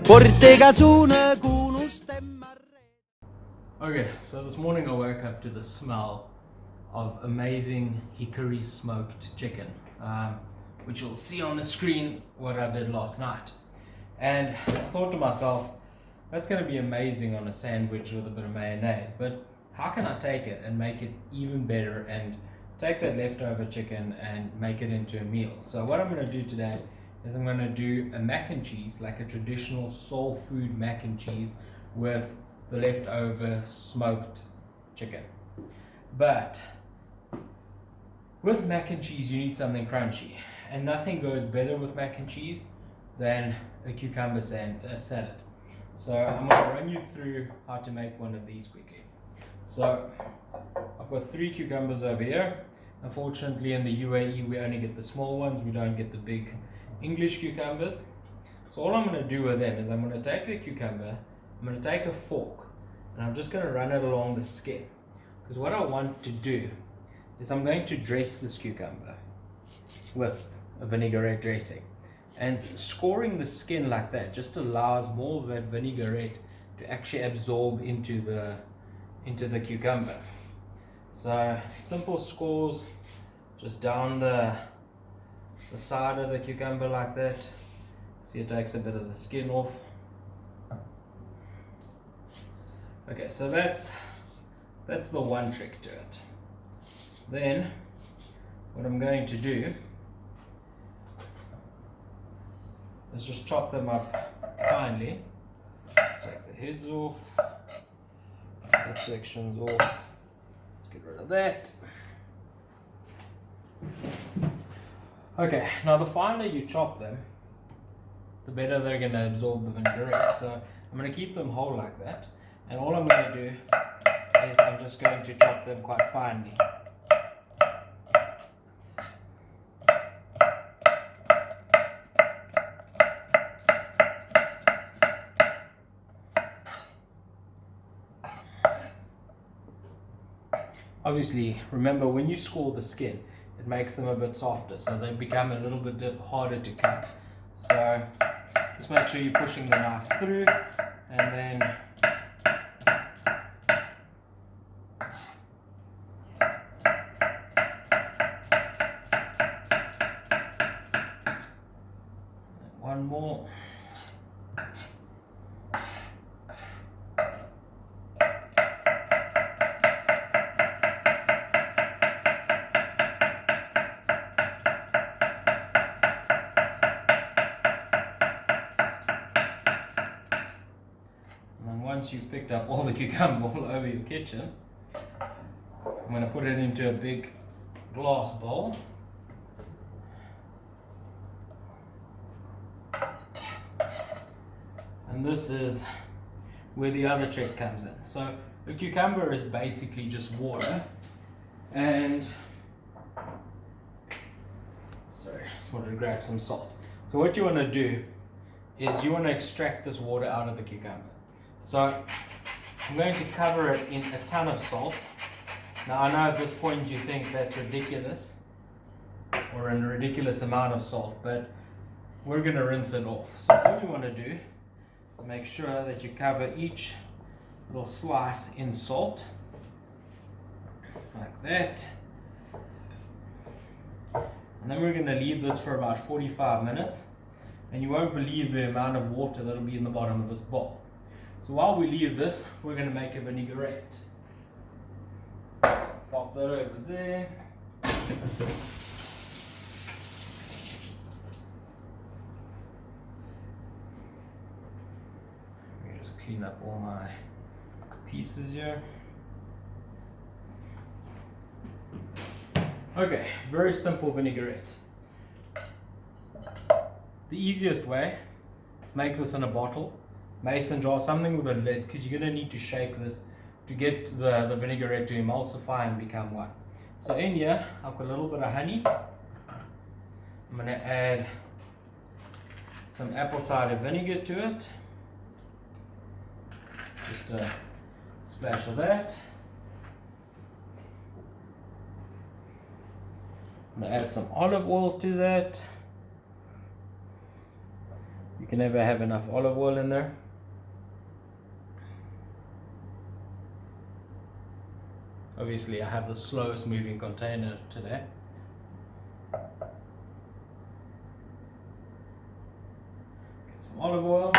Okay, so this morning I woke up to the smell of amazing hickory smoked chicken, which you'll see on the screen what I did last night. And I thought to myself, that's going to be amazing on a sandwich with a bit of mayonnaise, but how can I take it and make it even better and take that leftover chicken and make it into a meal? So what I'm going to do today is I'm going to do a mac and cheese, like a traditional soul food mac and cheese with the leftover smoked chicken. But with mac and cheese you need something crunchy, and nothing goes better with mac and cheese than a cucumber salad. So I'm going to run you through how to make one of these quickly. So I've got 3 cucumbers over here. Unfortunately in the UAE we only get the small ones, we don't get the big English cucumbers. So all I'm going to do with them is I'm going to take the cucumber, I'm going to take a fork, and I'm just going to run it along the skin, because what I want to do is I'm going to dress this cucumber with a vinaigrette dressing, and scoring the skin like that just allows more of that vinaigrette to actually absorb into the cucumber. So simple scores just down the side of the cucumber like that. See, it takes a bit of the skin off. Okay, so that's the one trick to it. Then what I'm going to do is just chop them up finely. Let's take the heads off, that section's off. Let's get rid of that. Okay, now the finer you chop them, the better they're going to absorb the vinaigrette. So I'm going to keep them whole like that. And all I'm going to do is I'm just going to chop them quite finely. Obviously, remember when you score the skin, it makes them a bit softer, so they become a little bit harder to cut. So just make sure you're pushing the knife through, and then one more. And once you've picked up all the cucumber all over your kitchen, I'm going to put it into a big glass bowl. And this is where the other trick comes in. So the cucumber is basically just water, and sorry, just wanted to grab some salt. So what you want to do is you want to extract this water out of the cucumber. So I'm going to cover it in a ton of salt. Now I know at this point you think that's ridiculous, or a ridiculous amount of salt, but we're going to rinse it off. So all you want to do is make sure that you cover each little slice in salt, like that. And then we're going to leave this for about 45 minutes, and you won't believe the amount of water that will be in the bottom of this bowl. So while we leave this, we're going to make a vinaigrette. Pop that over there. Just clean up all my pieces here. Okay, very simple vinaigrette. The easiest way to make this in a bottle, mason jar, something with a lid, because you're going to need to shake this to get the vinaigrette to emulsify and become one. So in here, I've got a little bit of honey. I'm going to add some apple cider vinegar to it. Just a splash of that. I'm going to add some olive oil to that. You can never have enough olive oil in there. Obviously I have the slowest moving container today. Get some olive oil.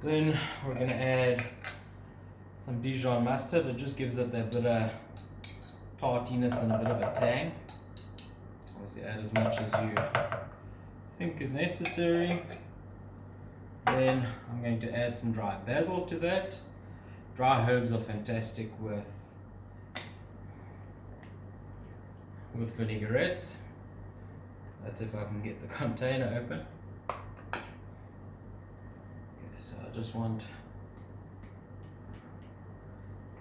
Then we're going to add some Dijon mustard. It just gives it that bit of tartiness and a bit of a tang. Obviously add as much as you think is necessary. Then I'm going to add some dry basil to that. Dry herbs are fantastic with vinaigrettes. That's if I can get the container open. So I just want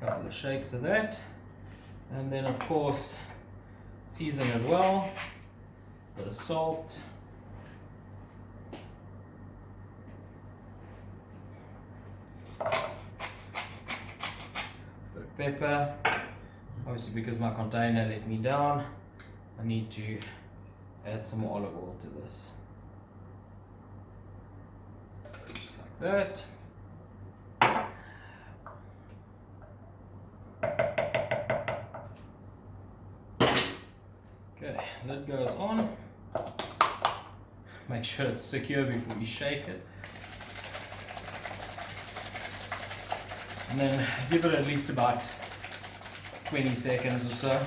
a couple of shakes of that, and then of course season it well, bit of salt, bit of pepper. Obviously because my container let me down, I need to add some more olive oil to this. That. Okay, lid goes on. Make sure it's secure before you shake it. And then give it at least about 20 seconds or so.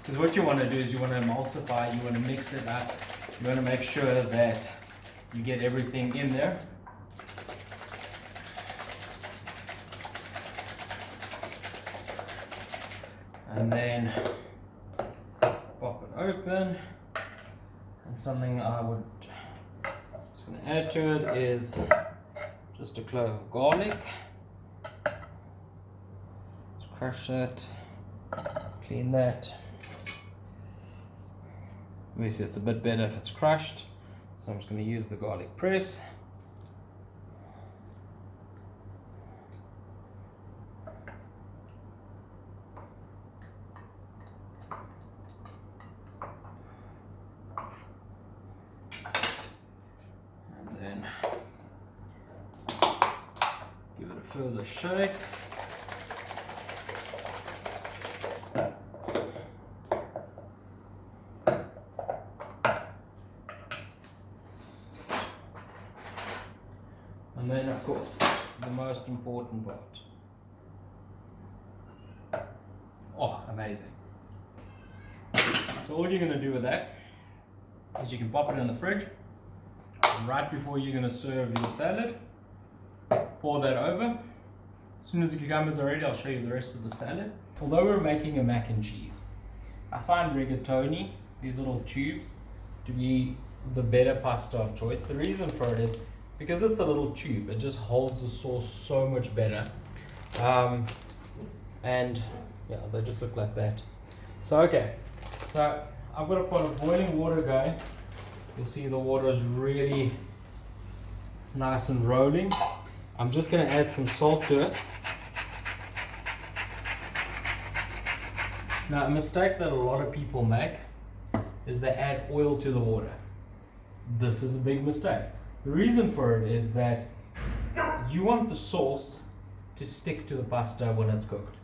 Because what you want to do is you want to emulsify, you want to mix it up, you want to make sure that you get everything in there. And then pop it open, and something I would just going to add to it is just a clove of garlic. Let's crush that, clean that. Obviously it's a bit better if it's crushed, so I'm just going to use the garlic press. Give it a further shake. And then of course the most important part. Oh, amazing. So all you're going to do with that is you can pop it in the fridge right before you're going to serve your salad. Pour that over. As soon as the cucumbers are ready, I'll show you the rest of the salad. Although we're making a mac and cheese, I find rigatoni, these little tubes, to be the better pasta of choice. The reason for it is because it's a little tube, it just holds the sauce so much better. And yeah, they just look like that. So okay, so I've got a pot of boiling water going. You'll see the water is really nice and rolling. I'm just going to add some salt to it. Now, a mistake that a lot of people make is they add oil to the water. This is a big mistake. The reason for it is that you want the sauce to stick to the pasta when it's cooked.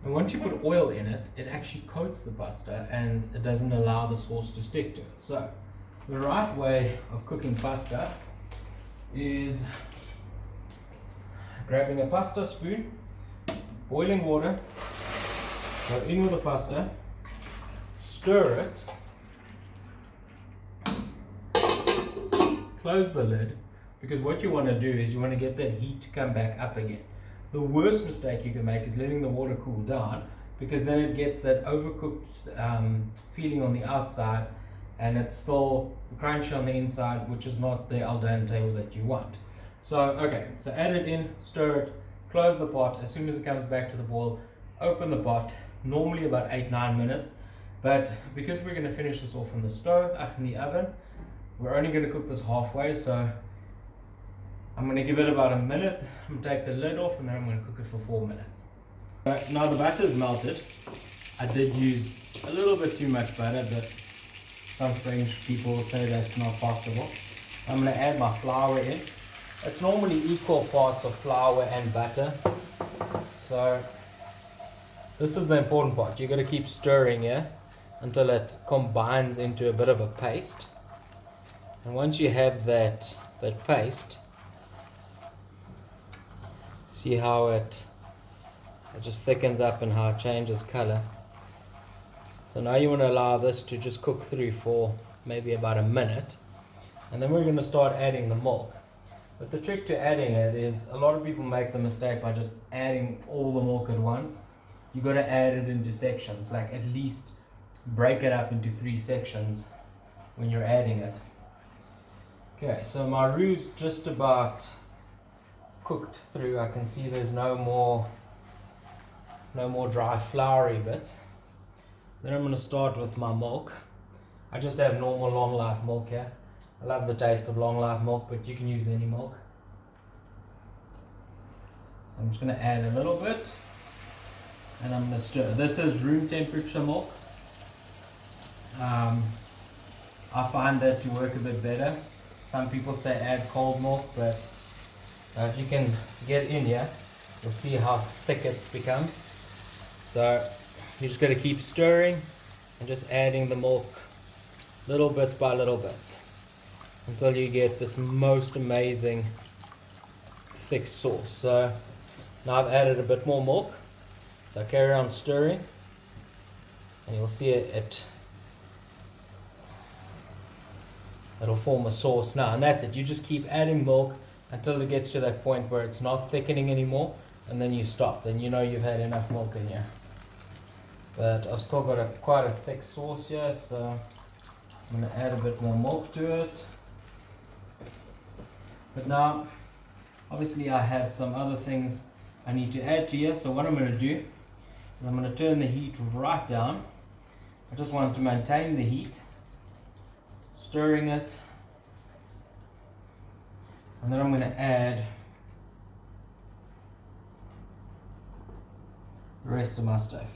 And once you put oil in it, it actually coats the pasta and it doesn't allow the sauce to stick to it. So, the right way of cooking pasta is grabbing a pasta spoon, boiling water, go in with the pasta, stir it, close the lid, because what you want to do is you want to get that heat to come back up again. The worst mistake you can make is letting the water cool down, because then it gets that overcooked feeling on the outside and it's still crunchy on the inside, which is not the al dente that you want. So, okay, so add it in, stir it, close the pot. As soon as it comes back to the boil, open the pot, normally about 8-9 minutes. But because we're going to finish this off in the stove, in the oven, we're only going to cook this halfway. So I'm going to give it about a minute. I'm going to take the lid off and then I'm going to cook it for 4 minutes. Now the butter is melted. I did use a little bit too much butter, but some French people say that's not possible. I'm going to add my flour in. It's normally equal parts of flour and butter. So this is the important part. You're going to keep stirring here until it combines into a bit of a paste. And once you have that paste, see how it just thickens up and how it changes color. So now you want to allow this to just cook through for maybe about a minute, and then we're going to start adding the milk. But the trick to adding it is, a lot of people make the mistake by just adding all the milk at once. You got to add it into sections, like at least break it up into 3 sections when you're adding it. Okay, so my roux's just about cooked through. I can see there's no more dry floury bits. Then I'm going to start with my milk. I just have normal long life milk here. I love the taste of long life milk, but you can use any milk. So I'm just going to add a little bit, and I'm going to stir. This is room temperature milk. I find that to work a bit better. Some people say add cold milk, but if you can get in here, you'll see how thick it becomes. So you just got to keep stirring and just adding the milk little bits by little bits until you get this most amazing thick sauce. So now I've added a bit more milk, so I carry on stirring, and you'll see it'll form a sauce now, and that's it. You just keep adding milk until it gets to that point where it's not thickening anymore, and then you stop. Then you know you've had enough milk in here. But I've still got quite a thick sauce here, so I'm going to add a bit more milk to it. But now, obviously I have some other things I need to add to here, so what I'm going to do is I'm going to turn the heat right down. I just want to maintain the heat, stirring it, and then I'm going to add the rest of my stuff.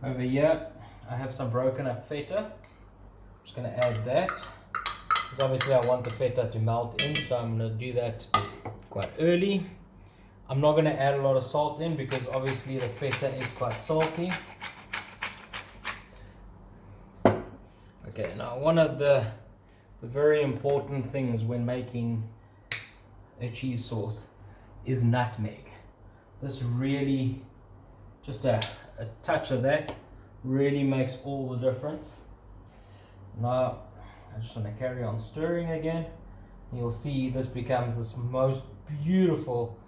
Over here I have some broken up feta. I'm just going to add that, because obviously I want the feta to melt in, so I'm going to do that quite early. I'm not going to add a lot of salt in because obviously the feta is quite salty. Okay, now one of the very important things when making a cheese sauce is nutmeg. This really, just a touch of that really makes all the difference. So now I just want to carry on stirring again. You'll see this becomes this most beautiful,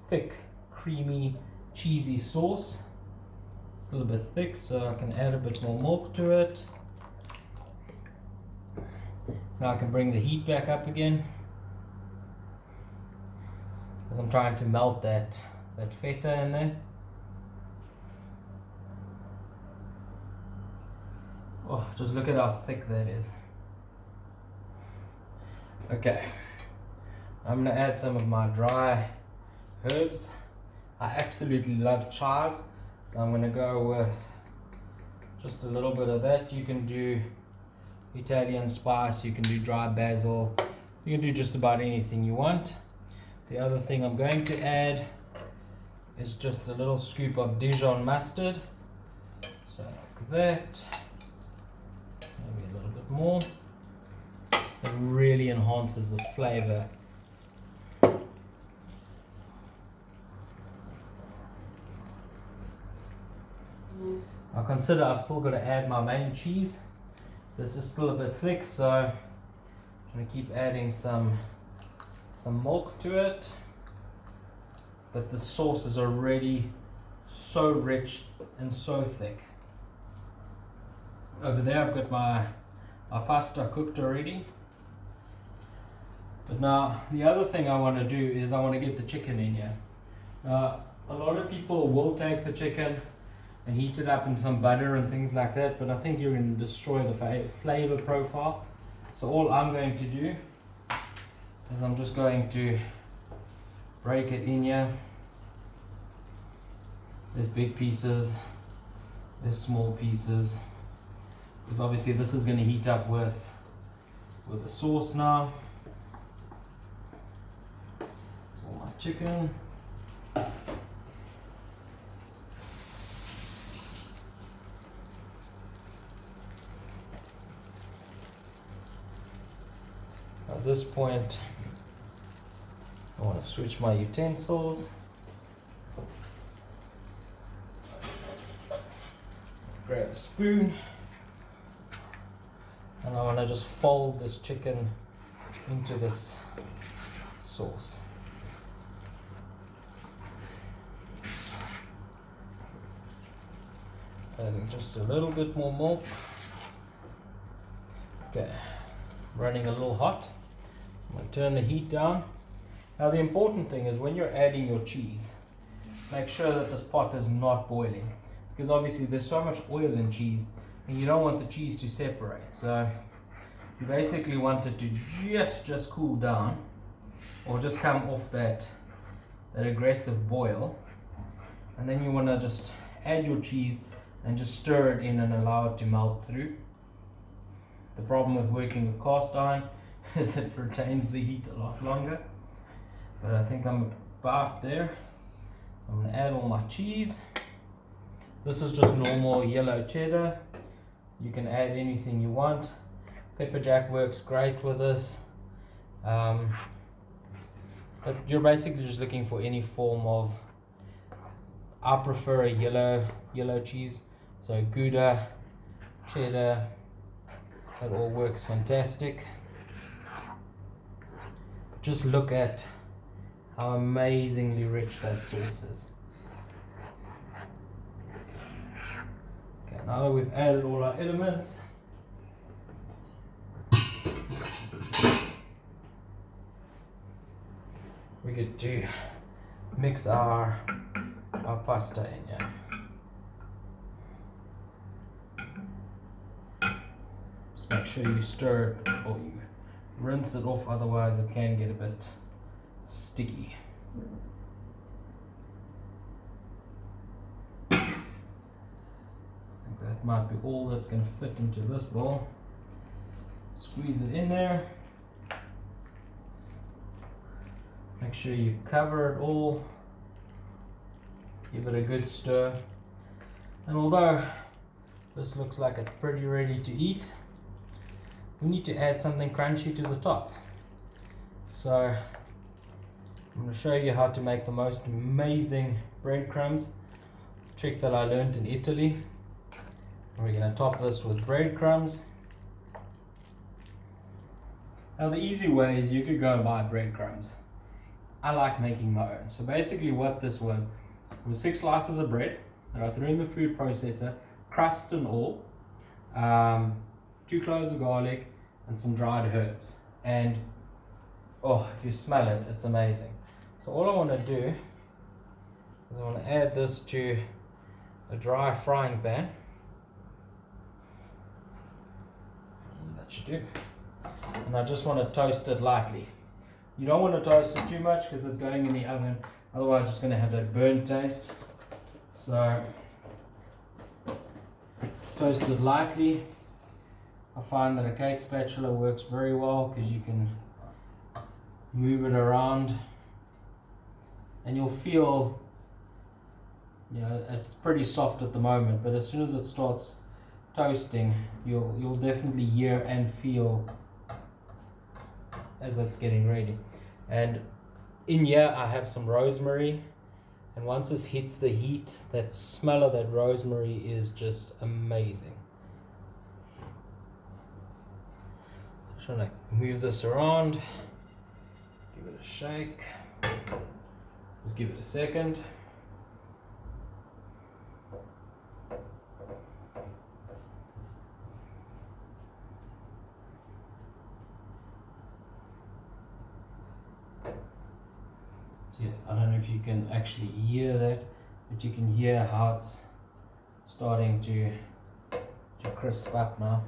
thick, creamy, cheesy sauce. It's a little bit thick, so I can add a bit more milk to it. Now I can bring the heat back up again, because I'm trying to melt that feta in there. Oh, just look at how thick that is. Okay, I'm going to add some of my dry herbs. I absolutely love chives, so I'm going to go with just a little bit of that. You can do Italian spice, you can do dry basil, you can do just about anything you want. The other thing I'm going to add is just a little scoop of Dijon mustard. So like that. Maybe a little bit more. It really enhances the flavor. I consider I've still got to add my main cheese. This is still a bit thick, so I'm going to keep adding some milk to it. But the sauce is already so rich and so thick. Over there I've got my pasta cooked already. But now the other thing I want to do is I want to get the chicken in here. A lot of people will take the chicken and heat it up in some butter and things like that, but I think you're going to destroy the flavor profile. So all I'm going to do is I'm just going to break it in here. There's big pieces, There's small pieces, because obviously this is going to heat up with the sauce now. That's all my chicken. At this point, I want to switch my utensils. Grab a spoon, and I want to just fold this chicken into this sauce. Adding just a little bit more milk. Okay, running a little hot. I'm going to turn the heat down. Now the important thing is when you're adding your cheese, make sure that this pot is not boiling, because obviously there's so much oil in cheese and you don't want the cheese to separate. So you basically want it to just cool down, or just come off that aggressive boil, and then you want to just add your cheese and just stir it in and allow it to melt through. The problem with working with cast iron is it retains the heat a lot longer, but I think I'm about there. So I'm going to add all my cheese. This is just normal yellow cheddar. You can add anything you want. Pepper jack works great with this. But you're basically just looking for any form of, I prefer a yellow cheese. So Gouda, cheddar, that all works fantastic. Just look at how amazingly rich that sauce is. Okay, now that we've added all our elements, we get to mix our pasta in here. Just make sure you stir it before you rinse it off, otherwise it can get a bit sticky. I think that might be all that's going to fit into this bowl. Squeeze it in there. Make sure you cover it all. Give it a good stir. And although this looks like it's pretty ready to eat, we need to add something crunchy to the top. So I'm going to show you how to make the most amazing breadcrumbs. Trick that I learned in Italy. We're going to top this with breadcrumbs. Now the easy way is you could go and buy breadcrumbs. I like making my own. So basically what this was 6 slices of bread that I threw in the food processor, crust and all, 2 cloves of garlic and some dried herbs. And oh, if you smell it, it's amazing. So all I want to do is I want to add this to a dry frying pan. And that should do. And I just want to toast it lightly. You don't want to toast it too much because it's going in the oven, otherwise it's going to have that burnt taste. So toast it lightly. I find that a cake spatula works very well because you can move it around and you'll feel, you know, it's pretty soft at the moment, but as soon as it starts toasting, you'll definitely hear and feel as it's getting ready. And in here I have some rosemary, and once this hits the heat, that smell of that rosemary is just amazing. Trying to move this around, give it a shake, just give it a second. Yeah, I don't know if you can actually hear that, but you can hear how it's starting to crisp up now.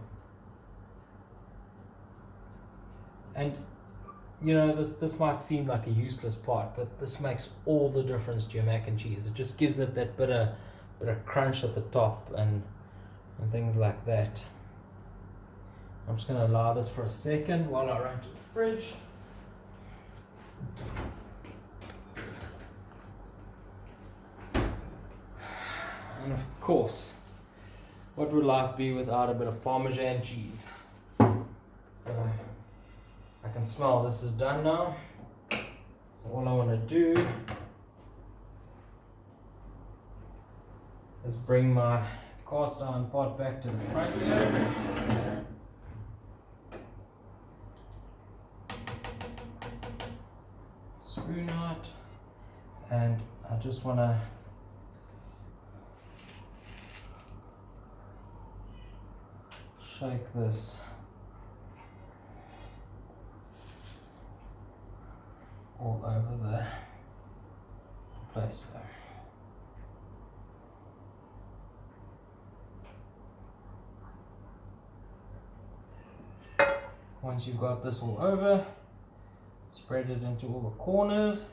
And you know, this might seem like a useless part, but this makes all the difference to your mac and cheese. It just gives it that bit of bit of crunch at the top and things like that. I'm just going to allow this for a second while I run to the fridge. And of course, what would life be without a bit of Parmesan cheese? So I can smell this is done now. So all I want to do is bring my cast iron pot back to the front here. Screw knot, and I just want to shake this all over the place there. Once you've got this all over, spread it into all the corners.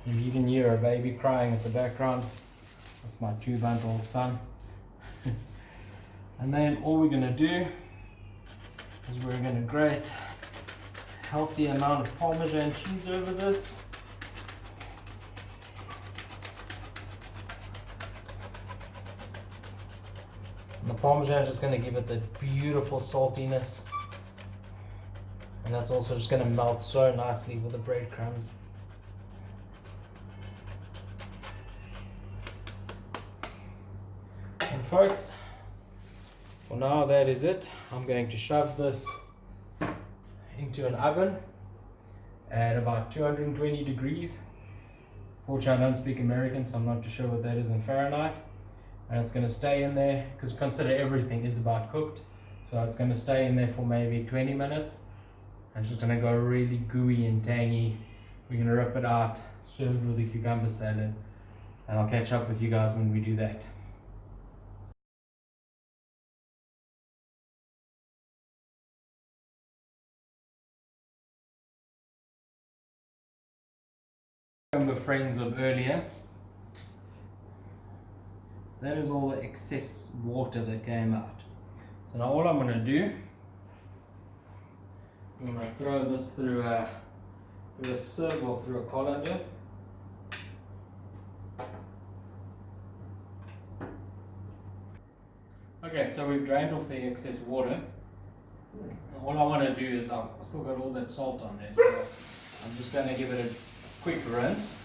You can even hear a baby crying at the background. That's my 2-month-old son. And then all we're going to do is we're going to grate a healthy amount of Parmesan cheese over this. And the Parmesan is just going to give it the beautiful saltiness. And that's also just going to melt so nicely with the breadcrumbs. And folks, for now that is it. I'm going to shove this into an oven at about 220 degrees. Fortunately, I don't speak American, so I'm not too sure what that is in Fahrenheit. And it's going to stay in there, because consider everything is about cooked. So it's going to stay in there for maybe 20 minutes. And it's just going to go really gooey and tangy. We're going to rip it out, serve it with the cucumber salad. And I'll catch up with you guys when we do that. Cucumber friends of earlier. That is all the excess water that came out. So now all I'm going to do, I'm going to throw this through a sieve or through a colander. Okay, so we've drained off the excess water. All I want to do is, I've still got all that salt on there, so I'm just going to give it a quick rinse.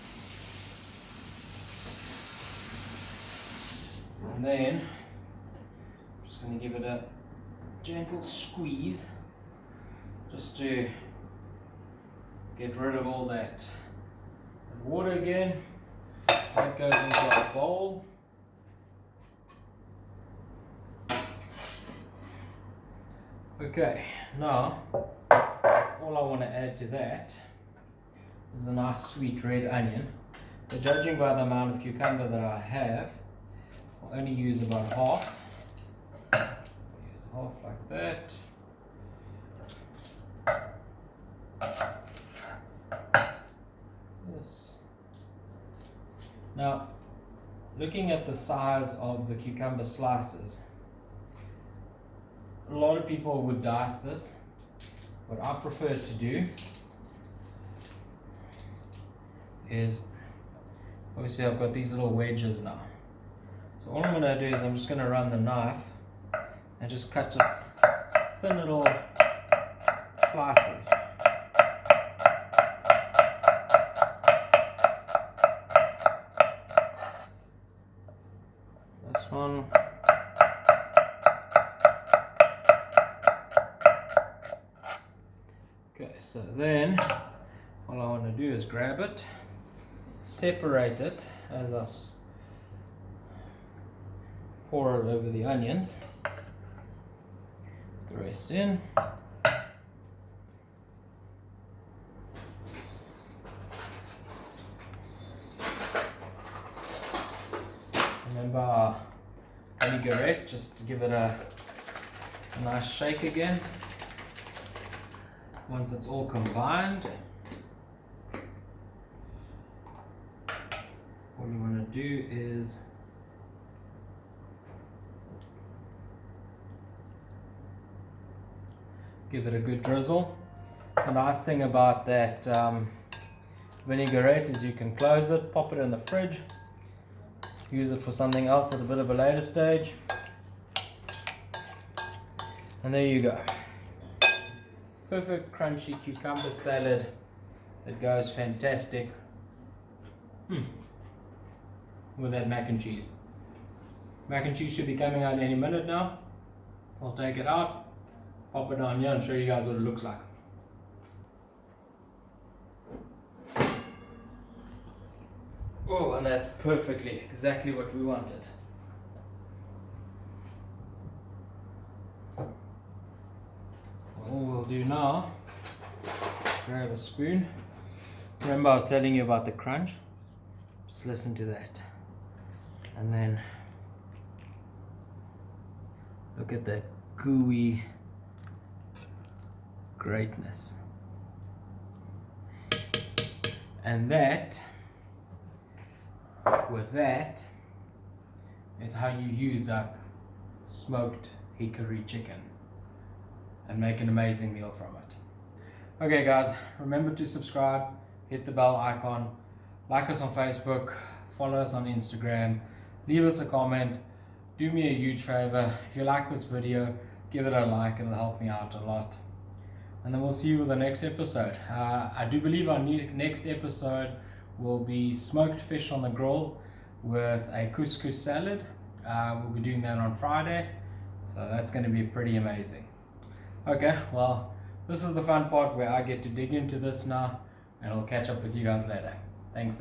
And then I'm just going to give it a gentle squeeze just to get rid of all that water again. That goes into our bowl. Okay, now all I want to add to that is a nice sweet red onion. But judging by the amount of cucumber that I have, I'll only use about half. Use half like that. Yes. Now, looking at the size of the cucumber slices, a lot of people would dice this. What I prefer to do is, obviously I've got these little wedges now. So all I'm going to do is I'm just going to run the knife and just cut just thin little slices. This one. Okay, so then all I want to do is grab it, separate it as I pour it over the onions, put the rest in. Remember our vinaigrette, just to give it a nice shake again. Once it's all combined, do is give it a good drizzle. The nice thing about that vinaigrette is you can close it, pop it in the fridge, use it for something else at a bit of a later stage, and there you go. Perfect crunchy cucumber salad that goes fantastic with that mac and cheese. Mac and cheese should be coming out any minute now. I'll take it out, pop it down here and show you guys what it looks like. Oh, and that's perfectly exactly what we wanted. All we'll do now, grab a spoon. Remember I was telling you about the crunch? Just listen to that. And then look at that gooey greatness. And that, with that, is how you use up smoked hickory chicken and make an amazing meal from it. Okay guys, remember to subscribe, hit the bell icon, like us on Facebook, follow us on Instagram, leave us a comment, do me a huge favor. If you like this video, give it a like, it'll help me out a lot. And then we'll see you with the next episode. I do believe our next episode will be smoked fish on the grill with a couscous salad. We'll be doing that on Friday, so that's going to be pretty amazing. Okay, well, this is the fun part where I get to dig into this now, and I'll catch up with you guys later. Thanks,